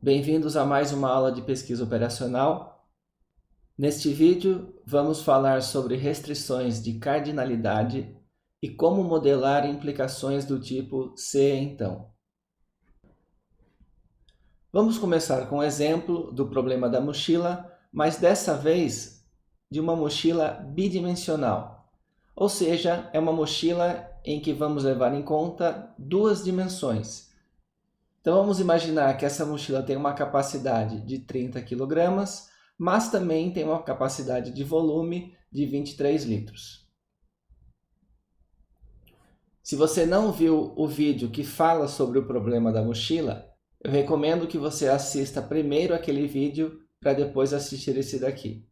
Bem-vindos a mais uma aula de pesquisa operacional. Neste vídeo, vamos falar sobre restrições de cardinalidade e como modelar implicações do tipo se então. Vamos começar com um exemplo do problema da mochila, mas dessa vez de uma mochila bidimensional. Ou seja, é uma mochila em que vamos levar em conta duas dimensões. Então vamos imaginar que essa mochila tem uma capacidade de 30 kg, mas também tem uma capacidade de volume de 23 litros. Se você não viu o vídeo que fala sobre o problema da mochila, eu recomendo que você assista primeiro aquele vídeo para depois assistir esse daqui.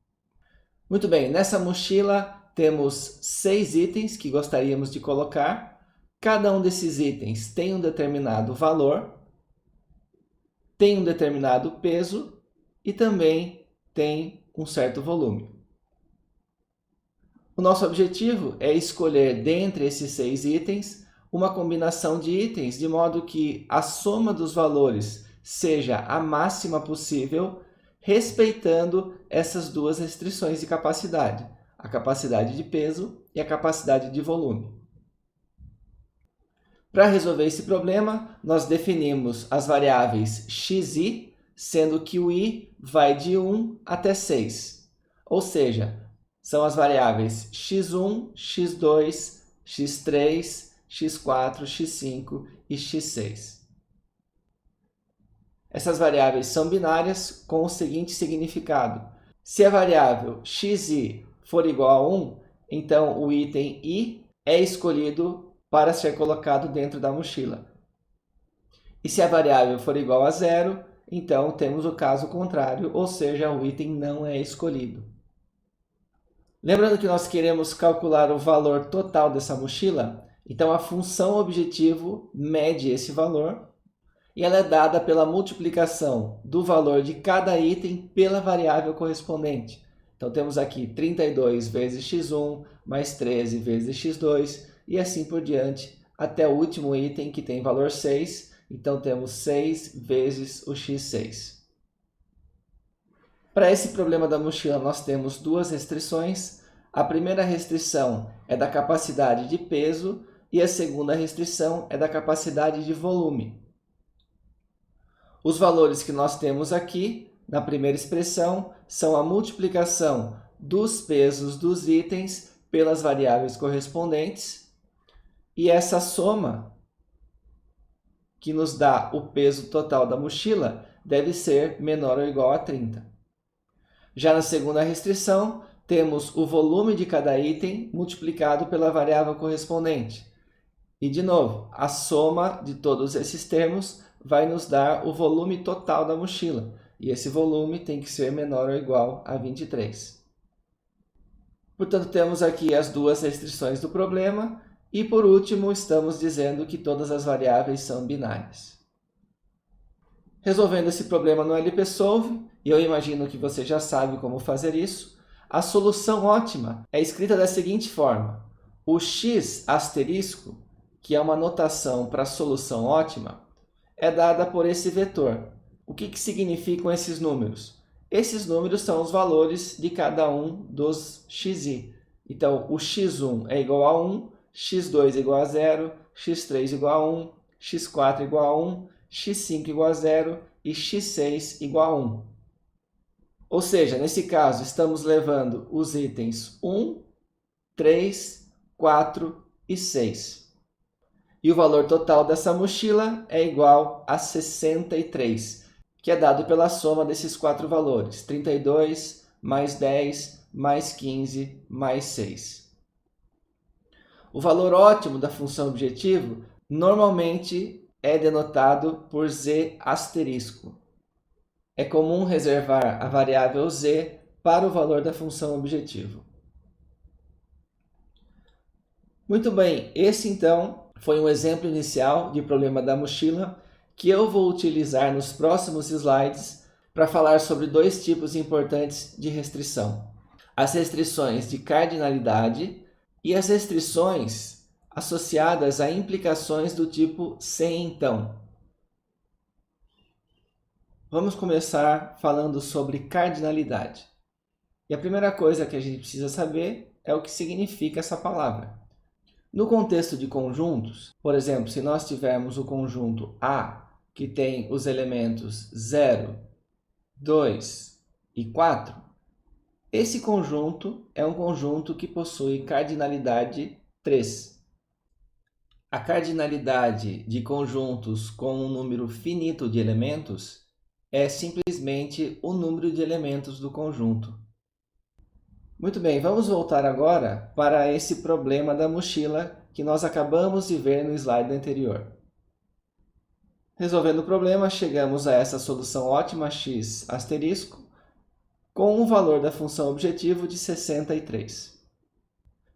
Muito bem, nessa mochila temos 6 itens que gostaríamos de colocar. Cada um desses itens tem um determinado valor, tem um determinado peso e também tem um certo volume. O nosso objetivo é escolher dentre esses 6 itens uma combinação de itens de modo que a soma dos valores seja a máxima possível, respeitando essas duas restrições de capacidade, a capacidade de peso e a capacidade de volume. Para resolver esse problema, nós definimos as variáveis x e y, sendo que o i vai de 1 até 6. Ou seja, são as variáveis x1, x2, x3, x4, x5 e x6. Essas variáveis são binárias com o seguinte significado. Se a variável xi for igual a 1, então o item i é escolhido para ser colocado dentro da mochila. E se a variável for igual a 0, então temos o caso contrário, ou seja, o item não é escolhido. Lembrando que nós queremos calcular o valor total dessa mochila, então a função objetivo mede esse valor e ela é dada pela multiplicação do valor de cada item pela variável correspondente. Então temos aqui 32 vezes x1 mais 13 vezes x2 e assim por diante, até o último item que tem valor 6, então temos 6 vezes o x6. Para esse problema da mochila, nós temos duas restrições. A primeira restrição é da capacidade de peso e a segunda restrição é da capacidade de volume. Os valores que nós temos aqui, na primeira expressão, são a multiplicação dos pesos dos itens pelas variáveis correspondentes, e essa soma, que nos dá o peso total da mochila, deve ser menor ou igual a 30. Já na segunda restrição, temos o volume de cada item multiplicado pela variável correspondente. E, de novo, a soma de todos esses termos vai nos dar o volume total da mochila. E esse volume tem que ser menor ou igual a 23. Portanto, temos aqui as duas restrições do problema. E, por último, estamos dizendo que todas as variáveis são binárias. Resolvendo esse problema no LPsolve, e eu imagino que você já sabe como fazer isso, a solução ótima é escrita da seguinte forma. O x asterisco, que é uma notação para a solução ótima, é dada por esse vetor. O que significam esses números? Esses números são os valores de cada um dos xi. Então, o x1 é igual a 1, x2 igual a 0, x3 igual a 1, x4 igual a 1, x5 igual a 0 e x6 igual a 1. Ou seja, nesse caso, estamos levando os itens 1, 3, 4 e 6. E o valor total dessa mochila é igual a 63, que é dado pela soma desses 4 valores, 32 mais 10 mais 15 mais 6. O valor ótimo da função objetivo normalmente é denotado por z asterisco. É comum reservar a variável z para o valor da função objetivo. Muito bem, esse então foi um exemplo inicial de problema da mochila que eu vou utilizar nos próximos slides para falar sobre dois tipos importantes de restrição. As restrições de cardinalidade e as restrições associadas a implicações do tipo se então. vamos começar falando sobre cardinalidade. E a primeira coisa que a gente precisa saber é o que significa essa palavra. No contexto de conjuntos, por exemplo, se nós tivermos o conjunto A, que tem os elementos 0, 2 e 4, esse conjunto é um conjunto que possui cardinalidade 3. A cardinalidade de conjuntos com um número finito de elementos é simplesmente o número de elementos do conjunto. Muito bem, vamos voltar agora para esse problema da mochila que nós acabamos de ver no slide anterior. Resolvendo o problema, chegamos a essa solução ótima x asterisco com o valor da função objetivo de 63.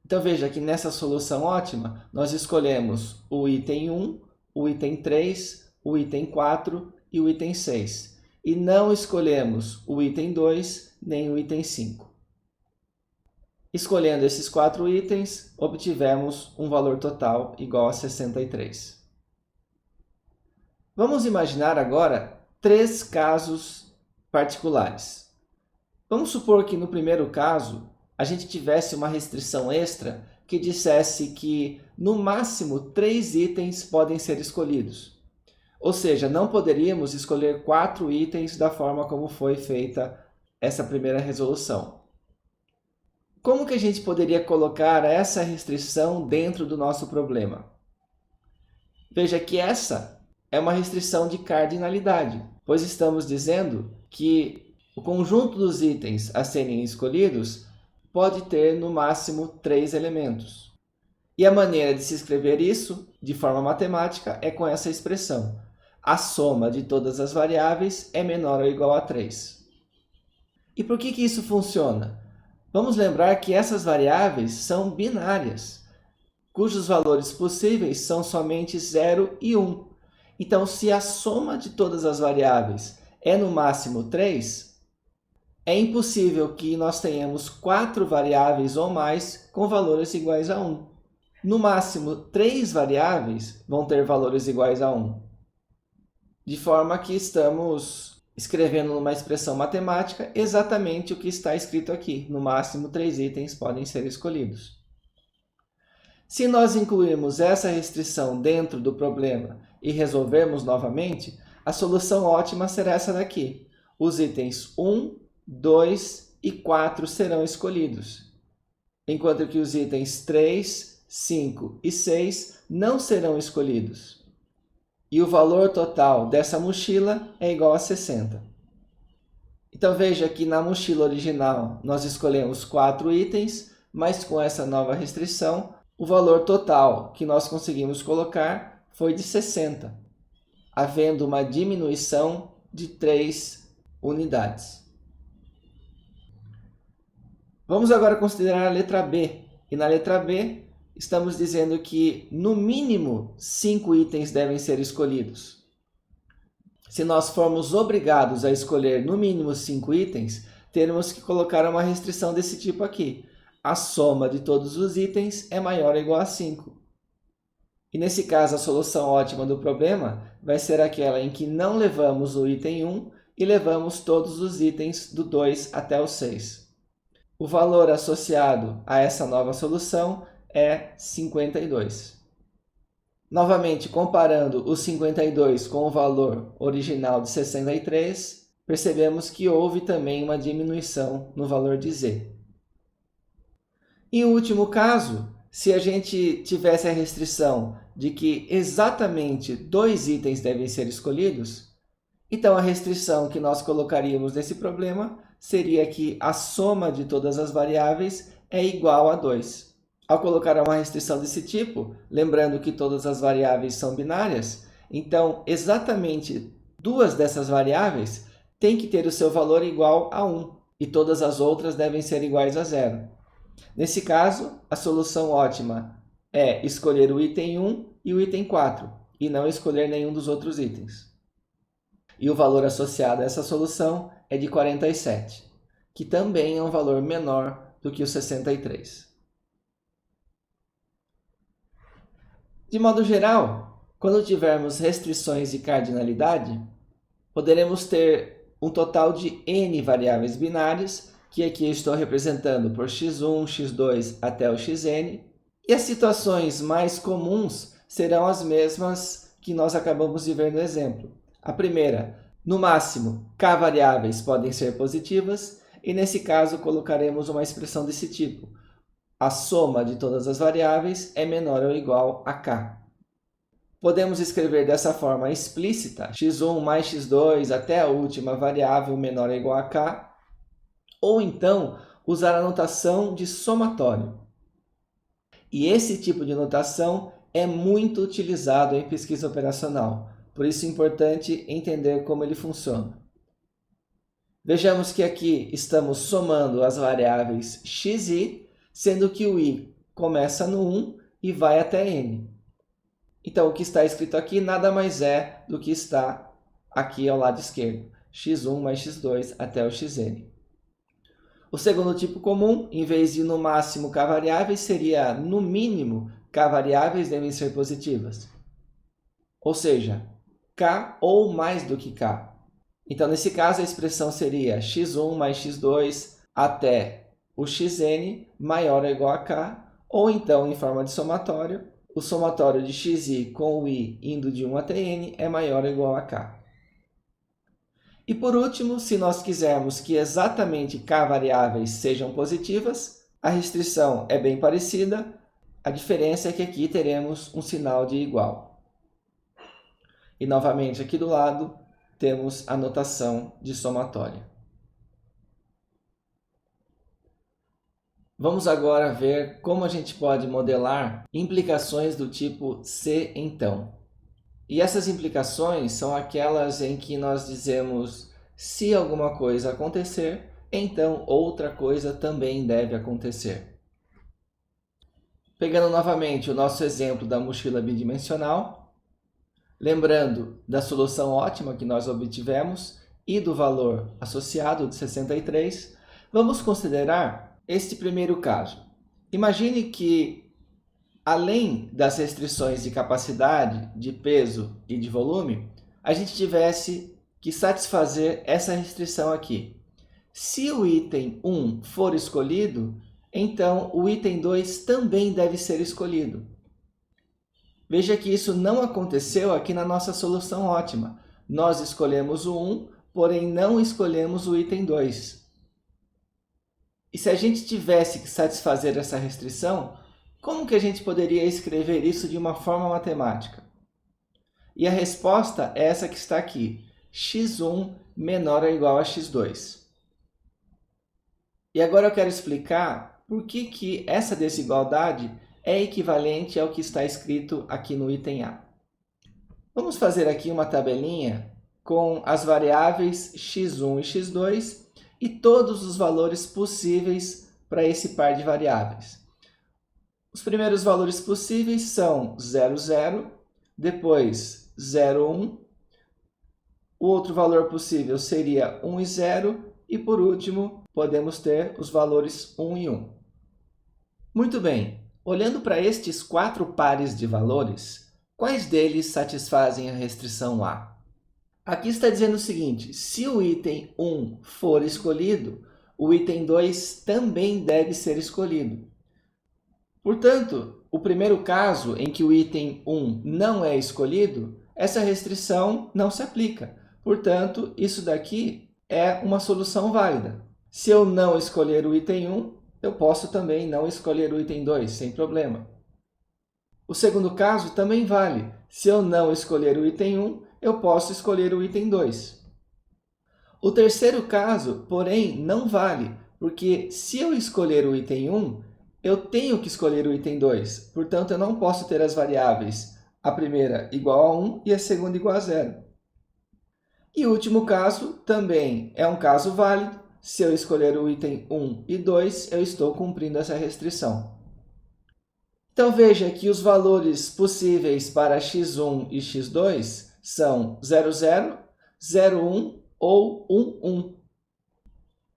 Então veja que nessa solução ótima, nós escolhemos o item 1, o item 3, o item 4 e o item 6. E não escolhemos o item 2 nem o item 5. Escolhendo esses 4 itens, obtivemos um valor total igual a 63. Vamos imaginar agora 3 casos particulares. Vamos supor que no primeiro caso, a gente tivesse uma restrição extra que dissesse que no máximo 3 itens podem ser escolhidos. Ou seja, não poderíamos escolher 4 itens da forma como foi feita essa primeira resolução. Como que a gente poderia colocar essa restrição dentro do nosso problema? Veja que essa é uma restrição de cardinalidade, pois estamos dizendo que o conjunto dos itens a serem escolhidos pode ter no máximo 3 elementos. E a maneira de se escrever isso, de forma matemática, é com essa expressão. A soma de todas as variáveis é menor ou igual a 3. E por que isso funciona? Vamos lembrar que essas variáveis são binárias, cujos valores possíveis são somente 0 e 1. Então, se a soma de todas as variáveis é no máximo 3, é impossível que nós tenhamos 4 variáveis ou mais com valores iguais a 1. No máximo, 3 variáveis vão ter valores iguais a 1. De forma que estamos escrevendo numa expressão matemática exatamente o que está escrito aqui. No máximo, 3 itens podem ser escolhidos. Se nós incluirmos essa restrição dentro do problema e resolvermos novamente, a solução ótima será essa daqui. Os itens 1, 2 e 4 serão escolhidos, enquanto que os itens 3, 5 e 6 não serão escolhidos. E o valor total dessa mochila é igual a 60. Então veja que na mochila original nós escolhemos 4 itens, mas com essa nova restrição, o valor total que nós conseguimos colocar foi de 60, havendo uma diminuição de 3 unidades. Vamos agora considerar a letra B. E na letra B, estamos dizendo que, no mínimo, 5 itens devem ser escolhidos. Se nós formos obrigados a escolher, no mínimo, 5 itens, teremos que colocar uma restrição desse tipo aqui. A soma de todos os itens é maior ou igual a 5. E, nesse caso, a solução ótima do problema vai ser aquela em que não levamos o item 1 e levamos todos os itens do 2 até o 6. O valor associado a essa nova solução é 52. Novamente, comparando o 52 com o valor original de 63, percebemos que houve também uma diminuição no valor de z. Em último caso, se a gente tivesse a restrição de que exatamente 2 itens devem ser escolhidos, então a restrição que nós colocaríamos nesse problema seria que a soma de todas as variáveis é igual a 2. Ao colocar uma restrição desse tipo, lembrando que todas as variáveis são binárias, então exatamente 2 dessas variáveis têm que ter o seu valor igual a 1, e todas as outras devem ser iguais a 0. Nesse caso, a solução ótima é escolher o item 1 e o item 4, e não escolher nenhum dos outros itens. E o valor associado a essa solução é de 47, que também é um valor menor do que o 63. De modo geral, quando tivermos restrições de cardinalidade, poderemos ter um total de n variáveis binárias, que aqui eu estou representando por x1, x2 até o xn, e as situações mais comuns serão as mesmas que nós acabamos de ver no exemplo. A primeira, no máximo, k variáveis podem ser positivas, e nesse caso colocaremos uma expressão desse tipo. A soma de todas as variáveis é menor ou igual a k. Podemos escrever dessa forma explícita, x1 mais x2 até a última variável menor ou igual a k, ou então usar a notação de somatório. E esse tipo de notação é muito utilizado em pesquisa operacional, por isso é importante entender como ele funciona. Vejamos que aqui estamos somando as variáveis x e y, sendo que o i começa no 1 e vai até n. Então, o que está escrito aqui nada mais é do que está aqui ao lado esquerdo, x1 mais x2 até o xn. O segundo tipo comum, em vez de no máximo k variáveis, seria no mínimo k variáveis devem ser positivas. Ou seja, k ou mais do que k. Então, nesse caso, a expressão seria x1 mais x2 até o xn maior ou igual a k, ou então, em forma de somatório, o somatório de xi com o i indo de 1 até n é maior ou igual a k. E por último, se nós quisermos que exatamente k variáveis sejam positivas, a restrição é bem parecida, a diferença é que aqui teremos um sinal de igual. E novamente aqui do lado temos a notação de somatória. Vamos agora ver como a gente pode modelar implicações do tipo se então. E essas implicações são aquelas em que nós dizemos se alguma coisa acontecer, então outra coisa também deve acontecer. Pegando novamente o nosso exemplo da mochila bidimensional, lembrando da solução ótima que nós obtivemos e do valor associado de 63, vamos considerar este primeiro caso. Imagine que, além das restrições de capacidade, de peso e de volume, a gente tivesse que satisfazer essa restrição aqui. Se o item 1 for escolhido, então o item 2 também deve ser escolhido. Veja que isso não aconteceu aqui na nossa solução ótima. Nós escolhemos o 1, porém não escolhemos o item 2. E se a gente tivesse que satisfazer essa restrição, como que a gente poderia escrever isso de uma forma matemática? E a resposta é essa que está aqui, x1 menor ou igual a x2. E agora eu quero explicar por que essa desigualdade é equivalente ao que está escrito aqui no item A. Vamos fazer aqui uma tabelinha com as variáveis x1 e x2 e todos os valores possíveis para esse par de variáveis. Os primeiros valores possíveis são 0, 0, depois 0, 1, o outro valor possível seria 1 e 0, e por último, podemos ter os valores 1 e 1. Muito bem, olhando para estes 4 pares de valores, quais deles satisfazem a restrição A? Aqui está dizendo o seguinte, se o item 1 for escolhido, o item 2 também deve ser escolhido. Portanto, o primeiro caso em que o item 1 não é escolhido, essa restrição não se aplica. Portanto, isso daqui é uma solução válida. Se eu não escolher o item 1, eu posso também não escolher o item 2, sem problema. O segundo caso também vale. Se eu não escolher o item 1, eu posso escolher o item 2. O terceiro caso, porém, não vale, porque se eu escolher o item 1, eu tenho que escolher o item 2. Portanto, eu não posso ter as variáveis a primeira igual a 1 e a segunda igual a 0. E o último caso também é um caso válido. Se eu escolher o item 1 e 2, eu estou cumprindo essa restrição. Então, veja que os valores possíveis para x1 e x2 são 0, 0, 0, 1 ou 1, 1.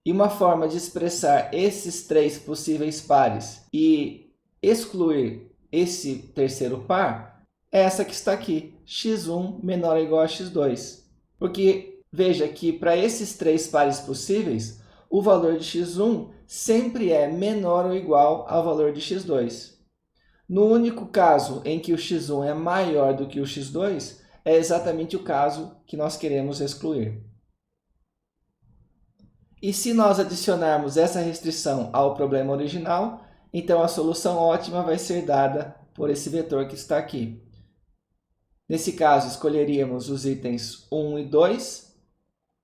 E uma forma de expressar esses 3 possíveis pares e excluir esse terceiro par é essa que está aqui, x1 menor ou igual a x2. Porque veja que para esses três pares possíveis, o valor de x1 sempre é menor ou igual ao valor de x2. No único caso em que o x1 é maior do que o x2, é exatamente o caso que nós queremos excluir. E se nós adicionarmos essa restrição ao problema original, então a solução ótima vai ser dada por esse vetor que está aqui. Nesse caso, escolheríamos os itens 1 e 2,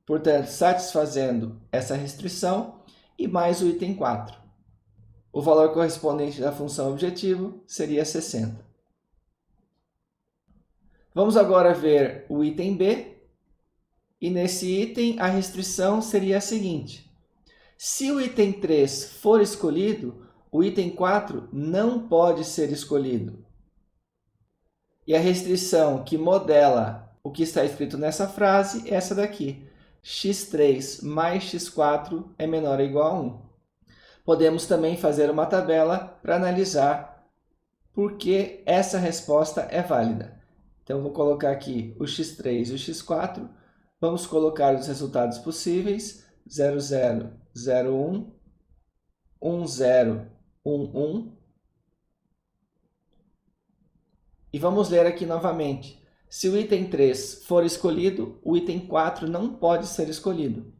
portanto, satisfazendo essa restrição, e mais o item 4. O valor correspondente da função objetivo seria 60. Vamos agora ver o item B. E nesse item, a restrição seria a seguinte. Se o item 3 for escolhido, o item 4 não pode ser escolhido. E a restrição que modela o que está escrito nessa frase é essa daqui. x3 mais x4 é menor ou igual a 1. Podemos também fazer uma tabela para analisar por que essa resposta é válida. Então, vou colocar aqui o x3 e o x4. Vamos colocar os resultados possíveis, 0, 0, 0, 1, 1, 0, 1, 1. E vamos ler aqui novamente. Se o item 3 for escolhido, o item 4 não pode ser escolhido.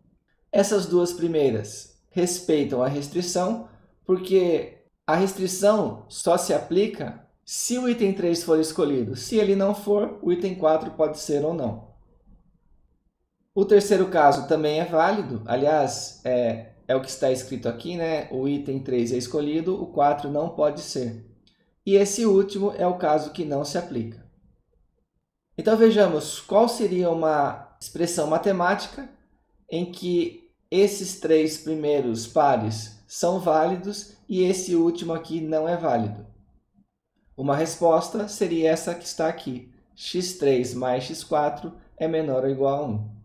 Essas duas primeiras respeitam a restrição, porque a restrição só se aplica se o item 3 for escolhido. Se ele não for, o item 4 pode ser ou não. O terceiro caso também é válido, aliás, é o que está escrito aqui, né? O item 3 é escolhido, o 4 não pode ser. E esse último é o caso que não se aplica. Então vejamos qual seria uma expressão matemática em que esses três primeiros pares são válidos e esse último aqui não é válido. Uma resposta seria essa que está aqui, x3 mais x4 é menor ou igual a 1.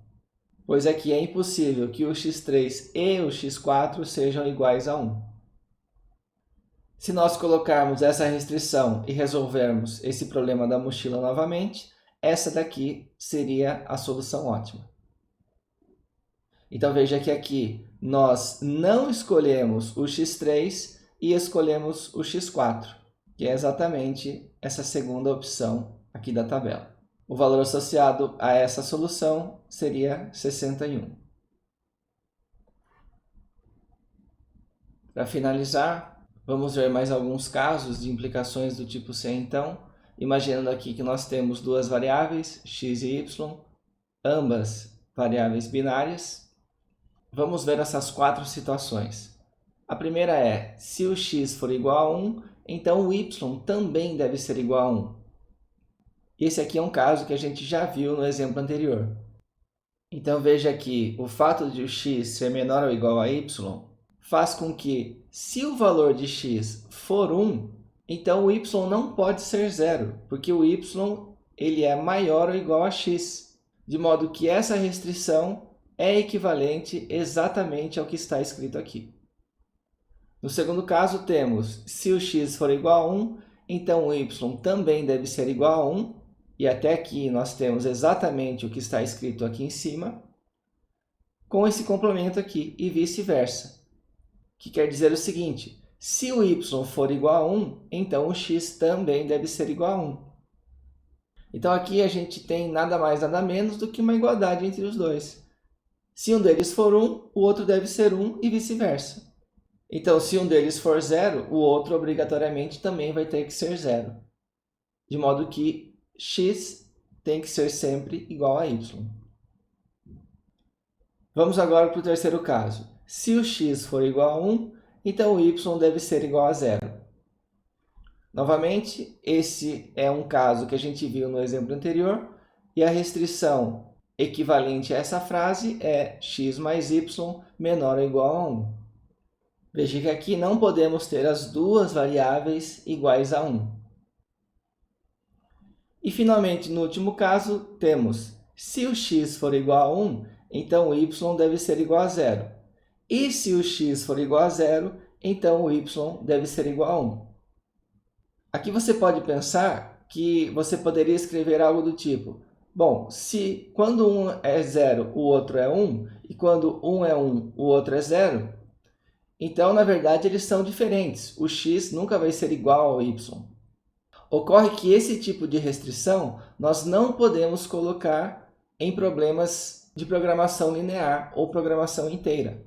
Pois aqui é impossível que o x3 e o x4 sejam iguais a 1. Se nós colocarmos essa restrição e resolvermos esse problema da mochila novamente, essa daqui seria a solução ótima. Então veja que aqui nós não escolhemos o x3 e escolhemos o x4, que é exatamente essa segunda opção aqui da tabela. O valor associado a essa solução seria 61. Para finalizar, vamos ver mais alguns casos de implicações do tipo C, então. Imaginando aqui que nós temos duas variáveis, x e y, ambas variáveis binárias. Vamos ver essas quatro situações. A primeira é, se o x for igual a 1, então o y também deve ser igual a 1. Esse aqui é um caso que a gente já viu no exemplo anterior. Então veja que o fato de o x ser menor ou igual a y faz com que, se o valor de x for 1, então o y não pode ser 0, porque o y ele é maior ou igual a x, de modo que essa restrição é equivalente exatamente ao que está escrito aqui. No segundo caso, temos, se o x for igual a 1, então o y também deve ser igual a 1, e até aqui nós temos exatamente o que está escrito aqui em cima, com esse complemento aqui, e vice-versa, que quer dizer o seguinte, se o y for igual a 1, então o x também deve ser igual a 1. Então aqui a gente tem nada mais nada menos do que uma igualdade entre os dois. Se um deles for 1, o outro deve ser 1 e vice-versa. Então, se um deles for 0, o outro obrigatoriamente também vai ter que ser 0. De modo que x tem que ser sempre igual a y. Vamos agora para o terceiro caso. Se o x for igual a 1, então o y deve ser igual a 0. Novamente, esse é um caso que a gente viu no exemplo anterior, e a restrição equivalente a essa frase é x mais y menor ou igual a 1. Veja que aqui não podemos ter as duas variáveis iguais a 1. E, finalmente, no último caso, temos, se o x for igual a 1, então o y deve ser igual a 0. E se o x for igual a 0, então o y deve ser igual a 1. Aqui você pode pensar que você poderia escrever algo do tipo, Bom, se quando um é 0, o outro é 1, e quando um é 1, o outro é 0, então, na verdade, eles são diferentes. O x nunca vai ser igual ao y. Ocorre que esse tipo de restrição nós não podemos colocar em problemas de programação linear ou programação inteira.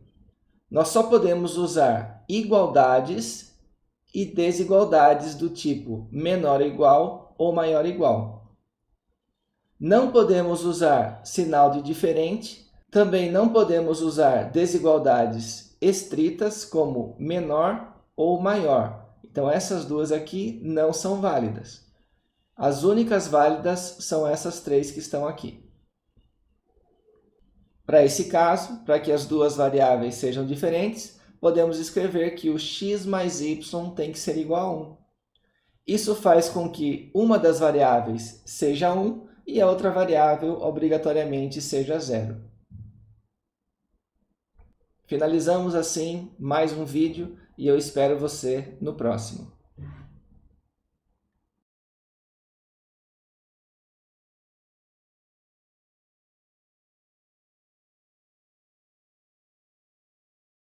Nós só podemos usar igualdades e desigualdades do tipo menor ou igual ou maior ou igual. Não podemos usar sinal de diferente, também não podemos usar desigualdades estritas como menor ou maior. Então, essas duas aqui não são válidas. As únicas válidas são essas três que estão aqui. Para esse caso, para que as duas variáveis sejam diferentes, podemos escrever que o x mais y tem que ser igual a 1. Isso faz com que uma das variáveis seja 1 e a outra variável obrigatoriamente seja 0. Finalizamos assim mais um vídeo e eu espero você no próximo.